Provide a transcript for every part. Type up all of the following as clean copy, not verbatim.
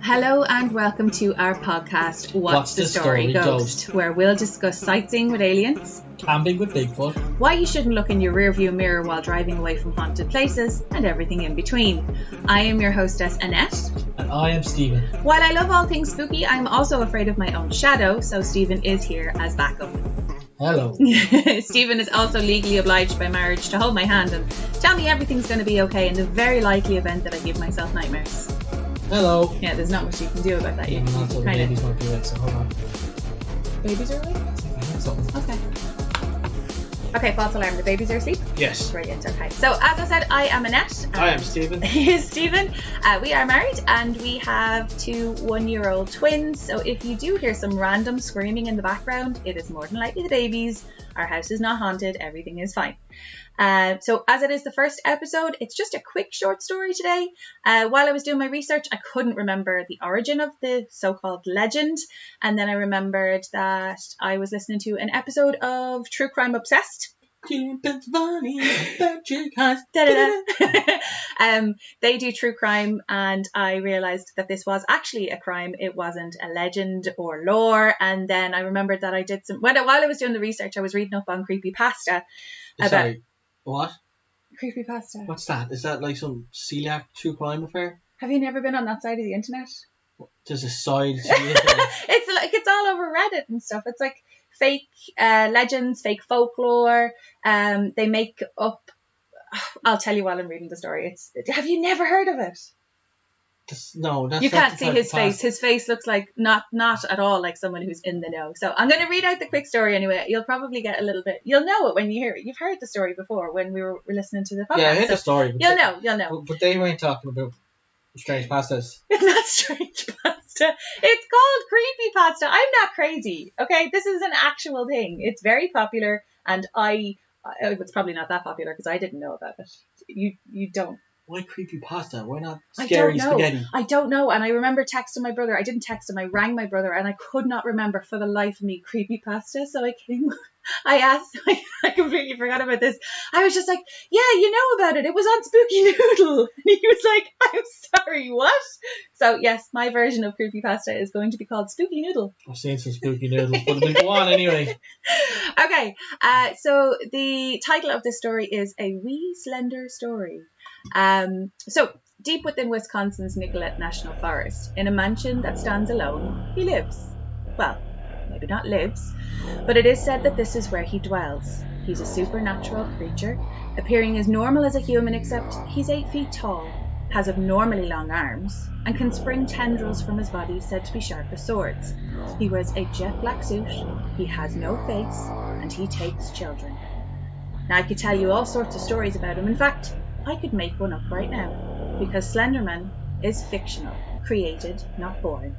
Hello and welcome to our podcast, What's the Story Ghost, where we'll discuss sightseeing with aliens, camping with Bigfoot, why you shouldn't look in your rearview mirror while driving away from haunted places, and everything in between. I am your hostess, Annette. And I am Steven. While I love all things spooky, I'm also afraid of my own shadow, so Steven is here as backup. Hello. Steven is also legally obliged by marriage to hold my hand and tell me everything's going to be okay in the very likely event that I give myself nightmares. Hello. Yeah, there's not much you can do about that. Yeah, not so the babies might be awake, so hold on. Babies are awake? I think so. Okay, false alarm. The babies are asleep? Yes. Brilliant, okay. So, as I said, I am Annette. I am Steven. He is Steven. We are married and we have 2 one-year-old twins. So, if you do hear some random screaming in the background, it is more than likely the babies. Our house is not haunted. Everything is fine. So as it is the first episode, it's just a quick short story today. While I was doing my research, I couldn't remember the origin of the so-called legend. And then I remembered that I was listening to an episode of True Crime Obsessed. They do true crime, and I realised that this was actually a crime. It wasn't a legend or lore. And then I remembered that I did while I was doing the research, I was reading up on Creepypasta. Sorry, what? Creepypasta. What's that? Is that like some celiac true crime affair? Have you never been on that side of the internet? There's a side. It's all over Reddit and stuff. It's like fake legends, fake folklore. They make up. I'll tell you while I'm reading the story. Have you never heard of it? No, that's you can't see his face. His face looks like not at all like someone who's in the know. So I'm going to read out the quick story anyway. You'll probably get a little bit. You'll know it when you hear it. You've heard the story before when we were listening to the podcast. Yeah, I heard the story. You'll know. But they weren't talking about strange pastas. It's not strange pasta. It's called Creepypasta. I'm not crazy. Okay, this is an actual thing. It's very popular, and it's probably not that popular because I didn't know about it. You don't. Why creepypasta? Why not scary spaghetti? I don't know. And I remember texting my brother. I didn't text him. I rang my brother and I could not remember for the life of me creepypasta. So I asked, I completely forgot about this. I was just like, yeah, you know about it. It was on Spooky Noodle. And he was like, I'm sorry, what? So yes, my version of creepypasta is going to be called Spooky Noodle. I've seen some Spooky Noodles, but we go on anyway. Okay, so the title of this story is A Wee Slender Story. So, deep within Wisconsin's Nicollet National Forest, in a mansion that stands alone, he lives. Well, maybe not lives, but it is said that this is where he dwells. He's a supernatural creature, appearing as normal as a human except he's 8 feet tall, has abnormally long arms, and can spring tendrils from his body said to be sharp as swords. He wears a jet black suit, he has no face, and he takes children. Now, I could tell you all sorts of stories about him. In fact, I could make one up right now, because Slenderman is fictional, created, not born.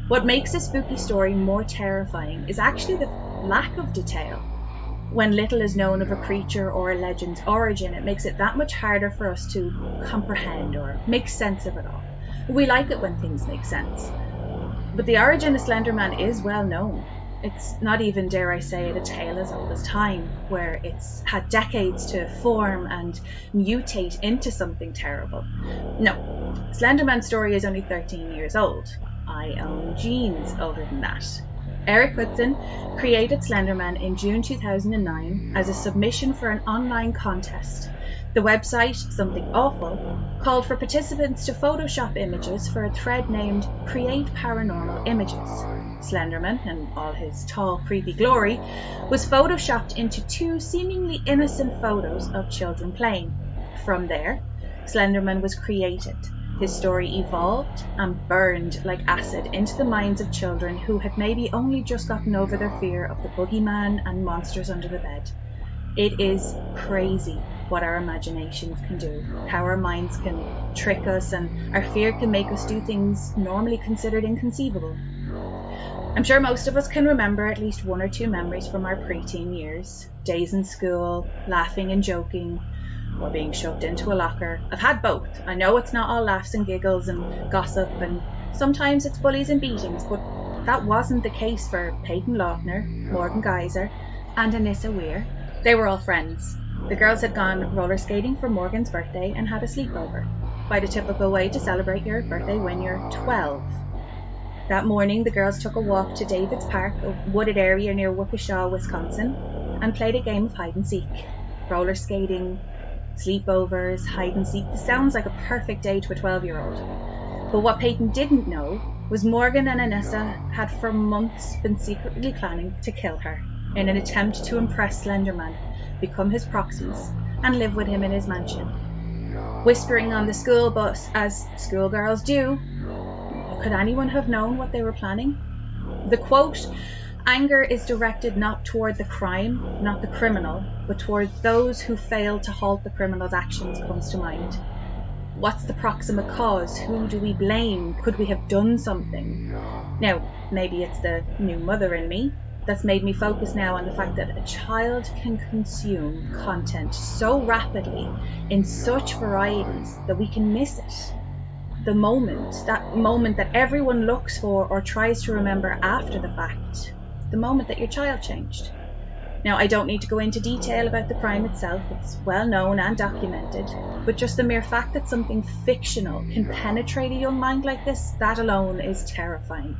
What makes a spooky story more terrifying is actually the lack of detail. When little is known of a creature or a legend's origin, it makes it that much harder for us to comprehend or make sense of it all. We like it when things make sense. But the origin of Slenderman is well known. It's not even, dare I say it, a tale as old as time, where it's had decades to form and mutate into something terrible. No, Slenderman's story is only 13 years old. I own genes older than that. Eric Whitson created Slenderman in June 2009 as a submission for an online contest. The website, Something Awful, called for participants to Photoshop images for a thread named Create Paranormal Images. Slenderman, in all his tall, creepy glory, was photoshopped into 2 seemingly innocent photos of children playing. From there, Slenderman was created. His story evolved and burned like acid into the minds of children who had maybe only just gotten over their fear of the boogeyman and monsters under the bed. It is crazy what our imaginations can do, how our minds can trick us, and our fear can make us do things normally considered inconceivable. I'm sure most of us can remember at least 1 or 2 memories from our preteen years. Days in school, laughing and joking, or being shoved into a locker. I've had both. I know it's not all laughs and giggles and gossip, and sometimes it's bullies and beatings, but that wasn't the case for Peyton Lautner, Morgan Geyser, and Anissa Weir. They were all friends. The girls had gone roller skating for Morgan's birthday and had a sleepover. by the typical way to celebrate your birthday when you're 12. That morning, the girls took a walk to David's Park, a wooded area near Waukesha, Wisconsin, and played a game of hide and seek. Roller skating, sleepovers, hide and seek. This sounds like a perfect day to a 12-year-old. But what Peyton didn't know was Morgan and Anessa had for months been secretly planning to kill her in an attempt to impress Slenderman, become his proxies, and live with him in his mansion. Whispering on the school bus, as schoolgirls do, could anyone have known what they were planning? The quote, "Anger is directed not toward the crime, not the criminal, but toward those who fail to halt the criminal's actions," comes to mind. What's the proximate cause? Who do we blame? Could we have done something? Now, maybe it's the new mother in me that's made me focus now on the fact that a child can consume content so rapidly in such varieties that we can miss it. The moment that everyone looks for or tries to remember after the fact, the moment that your child changed. Now, I don't need to go into detail about the crime itself, it's well known and documented, but just the mere fact that something fictional can penetrate a young mind like this, that alone is terrifying.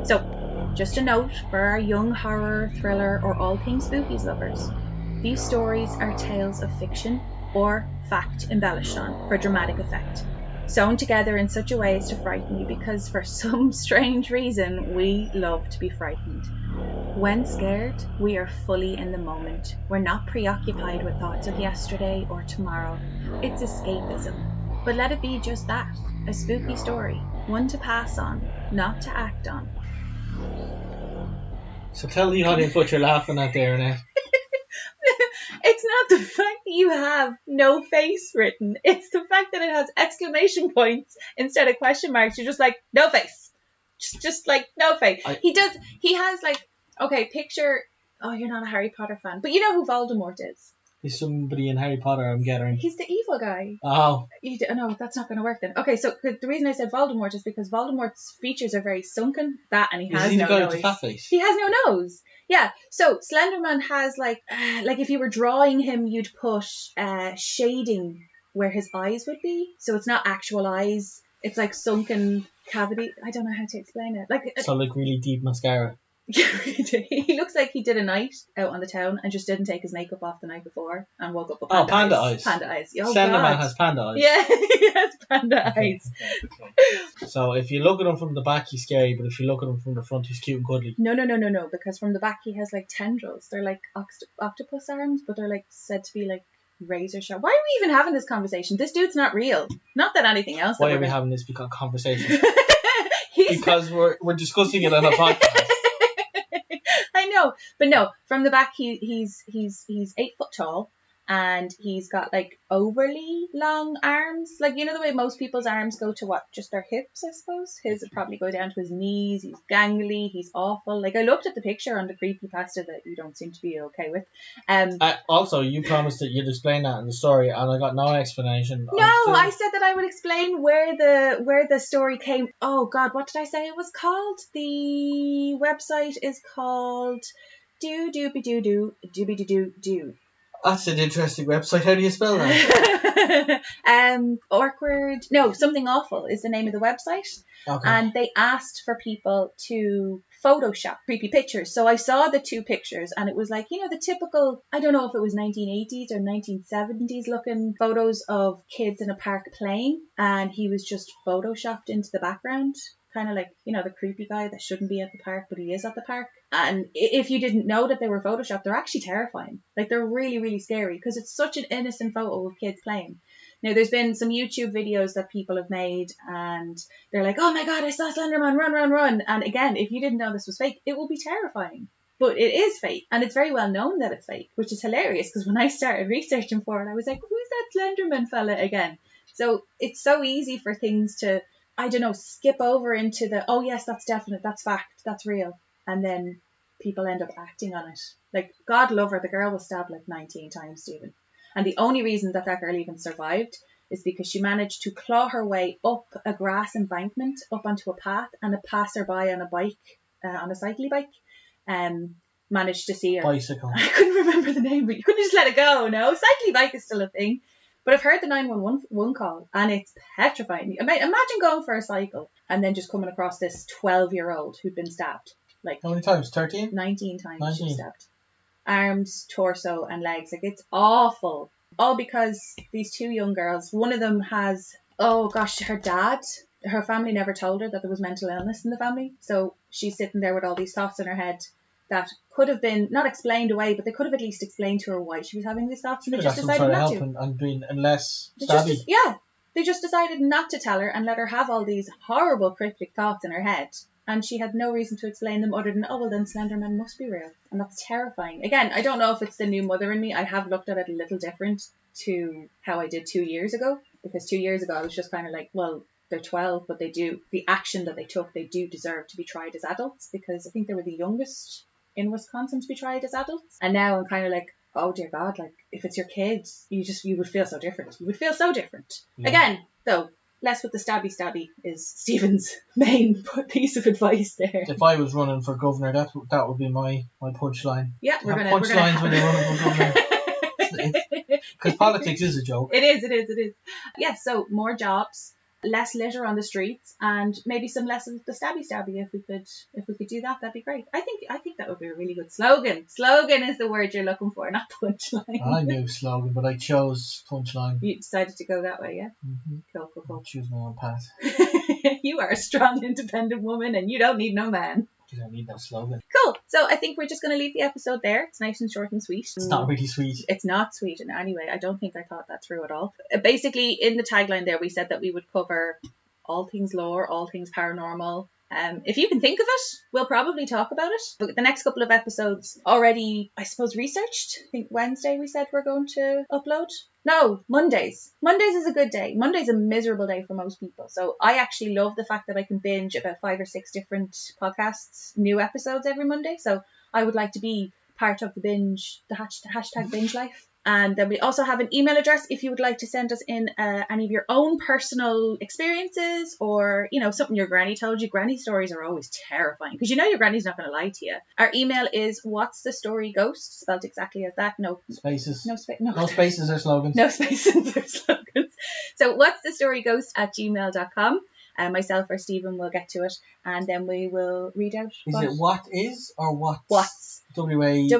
So, just a note for our young horror, thriller, or all things spookies lovers. These stories are tales of fiction or fact embellished on for dramatic effect, sewn together in such a way as to frighten you because for some strange reason we love to be frightened. When scared, we are fully in the moment. We're not preoccupied with thoughts of yesterday or tomorrow. It's escapism. But let it be just that, a spooky story, one to pass on, not to act on. So tell the audience what you're laughing at there, Annette. It's not the fact that you have no face written. It's the fact that it has exclamation points instead of question marks. You're just like, no face. Just like, no face. He has like, okay, picture, oh, you're not a Harry Potter fan, but you know who Voldemort is. He's somebody in Harry Potter, I'm gathering. He's the evil guy. Oh. No, that's not going to work then. Okay, so the reason I said Voldemort is because Voldemort's features are very sunken. And he has no nose. With the fat face? He has no nose. Yeah, so Slenderman has like if you were drawing him, you'd put shading where his eyes would be. So it's not actual eyes. It's like sunken cavity. I don't know how to explain it. So like really deep mascara. He looks like he did a night out on the town and just didn't take his makeup off the night before and woke up with panda eyes. Panda eyes. Oh, Slenderman has panda eyes. Yeah, he has panda eyes. Okay. So if you look at him from the back, he's scary, but if you look at him from the front, he's cute and cuddly. No, because from the back he has like tendrils. They're like octopus arms, but they're like said to be like razor sharp. Why are we even having this conversation? This dude's not real. Not that anything else. Why are we having this conversation? Because we're discussing it on a podcast. I know, but no. From the back, he's 8 foot tall, and he's got like overly long arms. Like, you know the way most people's arms go to what? Just their hips, I suppose. His would probably go down to his knees. He's gangly. He's awful. Like, I looked at the picture on the Creepypasta that you don't seem to be okay with. Also, you promised that you'd explain that in the story, and I got no explanation. No, I said that I would explain where the story came. Oh God, what did I say it was called? The website is called do. That's an interesting website. How do you spell that? Awkward. No, Something Awful is the name of the website. Okay. And they asked for people to Photoshop creepy pictures. So I saw the 2 pictures and it was like, you know, the typical, I don't know if it was 1980s or 1970s looking photos of kids in a park playing. And he was just Photoshopped into the background. Kind of like, you know, the creepy guy that shouldn't be at the park, but he is at the park. And if you didn't know that they were Photoshopped, they're actually terrifying. Like, they're really, really scary because it's such an innocent photo of kids playing. Now, there's been some YouTube videos that people have made and they're like, oh my God, I saw Slenderman, run. And again, if you didn't know this was fake, it will be terrifying. But it is fake. And it's very well known that it's fake, which is hilarious because when I started researching for it, I was like, who's that Slenderman fella again? So it's so easy for things to, I don't know, skip over into the, oh yes, that's definite, that's fact, that's real. And then people end up acting on it. Like, God love her, the girl was stabbed like 19 times, Stephen. And the only reason that girl even survived is because she managed to claw her way up a grass embankment, up onto a path, and a passerby on a bike, on a cycling bike, managed to see her. Bicycle. I couldn't remember the name, but you couldn't just let it go, no? Cycling bike is still a thing. But I've heard the 911 call, and it's petrifying. Imagine going for a cycle and then just coming across this 12-year-old who'd been stabbed. Like, how many times? 13? 19 times 19. she was stabbed. Arms, torso, and legs. Like, it's awful. All because these two young girls, one of them has, her dad, her family never told her that there was mental illness in the family. So she's sitting there with all these thoughts in her head that could have been not explained away, but they could have at least explained to her why she was having these thoughts, and they just decided not to. And being less stabby. They just decided not to tell her and let her have all these horrible cryptic thoughts in her head, and she had no reason to explain them other than, then Slenderman must be real, and that's terrifying. Again, I don't know if it's the new mother in me. I have looked at it a little different to how I did 2 years ago, because 2 years ago I was just kind of like, well, they're 12, but the action that they took, they do deserve to be tried as adults, because I think they were the youngest in Wisconsin to be tried as adults. And now I'm kind of like, oh dear God, like, if it's your kids, you would feel so different. You would feel so different. Yeah. Again, though, less with the stabby is Stephen's main piece of advice there. If I was running for governor, that would be my punchline. Yeah, we're gonna punchlines when you're running for governor. Because politics is a joke. It is. Yeah, so more jobs, less litter on the streets, and maybe some less of the stabby. If we could do that, that'd be great. I think that would be a really good slogan. Slogan is the word you're looking for, not punchline. I knew slogan, but I chose punchline. You decided to go that way, yeah? Mm-hmm. Cool. I'll choose my own path. You are a strong, independent woman, and you don't need no man. You don't need that slogan. Cool. So I think we're just going to leave the episode there. It's nice and short and sweet. It's not really sweet. It's not sweet in any way. I don't think I thought that through at all. Basically, in the tagline there, we said that we would cover all things lore, all things paranormal. If you can think of it, we'll probably talk about it. But the next couple of episodes already, I suppose, researched. I think Wednesday we said we're going to upload. No, Mondays. Mondays is a good day. Monday's a miserable day for most people. So I actually love the fact that I can binge about 5 or 6 different podcasts, new episodes every Monday. So I would like to be part of the binge, the hashtag binge life. And then we also have an email address if you would like to send us in any of your own personal experiences, or, something your granny told you. Granny stories are always terrifying because your granny's not going to lie to you. Our email is what's the story ghost, spelled exactly as that. No spaces. No spaces or slogans. No spaces or slogans. So what's the story ghost @gmail.com. Myself or Stephen will get to it, and then we will read out. Is it what is or what? What's? WATS.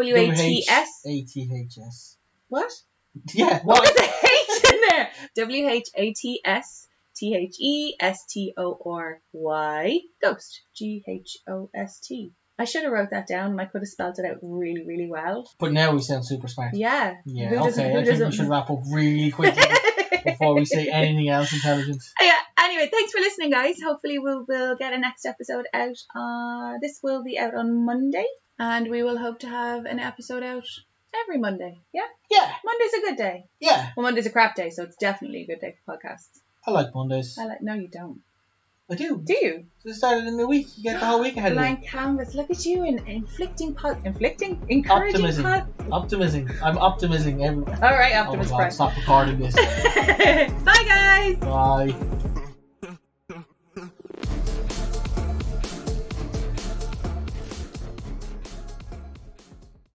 What? Yeah. What is the H in there? WHATSTHESTORY. Ghost. GHOST. I should have wrote that down, and I could have spelled it out really, really well. But now we sound super smart. Yeah. Yeah, okay. I think we should wrap up really quickly before we say anything else intelligent. Yeah. Anyway, thanks for listening, guys. Hopefully we'll get a next episode out. This will be out on Monday, and we will hope to have an episode out every Monday. Yeah? Yeah. Monday's a good day. Yeah. Well, Monday's a crap day, so it's definitely a good day for podcasts. I like Mondays. No, you don't. I do. Do you? So the start of the new week, you get the whole week ahead of you. Blank canvas. Look at you encouraging. Optimism. I'm optimising. All right, Optimus Prime. Stop recording this. Bye, guys. Bye.